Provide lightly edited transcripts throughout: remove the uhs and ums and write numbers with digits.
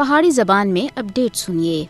پہاڑی زبان میں اپڈیٹ سنیے۔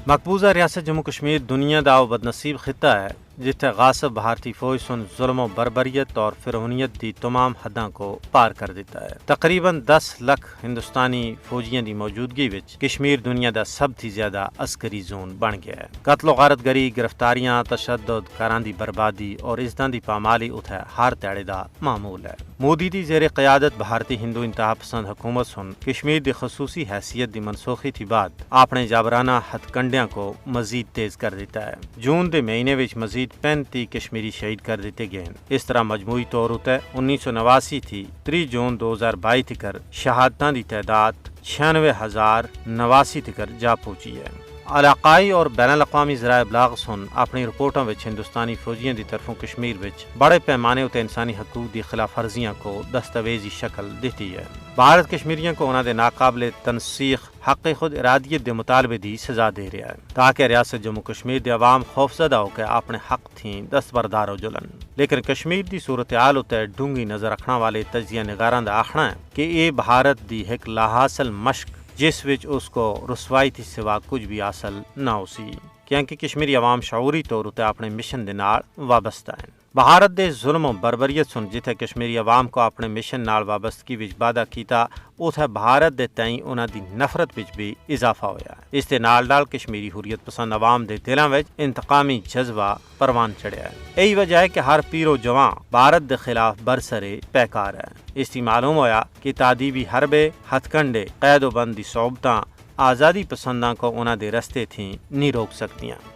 مقبوضہ ریاست جموں کشمیر دنیا دا بدنصیب خطہ ہے جتھے غاصب بھارتی فوج سن ظلم و بربریت اور فرعونیت دی تمام حداں کو پار کر دیتا ہے۔ تقریباً 10 لاکھ ہندوستانی فوجیاں دی موجودگی وچ کشمیر دنیا دا سب تھی زیادہ عسکری زون بن گیا ہے۔ قتل و غارت گری، گرفتاریاں، تشدد، کاراں دی بربادی اور عزتاں دی پامالی اتھے ہر تیڑے دا معمول ہے۔ مودی دی زیر قیادت بھارتی ہندو انتہا پسند حکومت سن کشمیر دی خصوصی حیثیت دی منسوخی تھی بعد اپنے جابرانہ ہتھ کنڈیاں کو مزید تیز کر دیتا ہے۔ جون دے مہینے وچ مزید 35 کشمیری شہید کر دیتے گئے ہیں۔ اس طرح مجموعی طور تے 1989 تھی 3 جون 2022 تکر شہادتاں دی تعداد 96,089 تکر جا پہنچی ہے۔ علاقائی اور بین الاقوامی ذرائع ابلاغ سن اپنی رپورٹوں وچ ہندوستانی فوجیاں دی طرفوں کشمیر وچ بڑے پیمانے تے انسانی حقوق دی خلاف ورزیاں کو دستاویزی شکل دیتی ہے۔ بھارت کشمیریوں کو انہاں دے ناقابل تنسیخ حق خود ارادیت دے مطالبے دی سزا دے رہا ہے تاکہ ریاست جموں کشمیر دے عوام خوفزدہ ہو کے اپنے حق تھیں دستبردار ہو جلن۔ لیکن کشمیر دی صورتحال تے ڈونگی نظر رکھنا والے تجزیہ نگاراں دا آخنا ہے کہ یہ بھارت دی ایک لاحاصل مشق جس وچ اس کو رسوائی تھی سوا کچھ بھی حاصل نہ ہو سی، کیونکہ کشمیری عوام شعوری طور تے اپنے مشن دے نال وابستہ ہیں۔ بھارت دے ظلم و بربریت سن جتھے کشمیری عوام کو اپنے مشن نال وابستگی وچ وعدہ کیتا اتھے بھارت دے تئیں انہاں دی نفرت وچ بھی اضافہ ہویا ہے۔ اس دے نال کشمیری حریت پسند عوام دے دلاں وچ انتقامی جذبہ پروان چڑھیا ہے۔ یہی وجہ ہے کہ ہر پیر و جوان بھارت دے خلاف برسرے پیکار ہے۔ اس دی معلوم ہویا کہ تعدیبی حربے، ہتھ کنڈے، قید و بند دی صحبتاں آزادی پسنداں کو انہاں دے رستے تھیں نہیں روک سکتیاں۔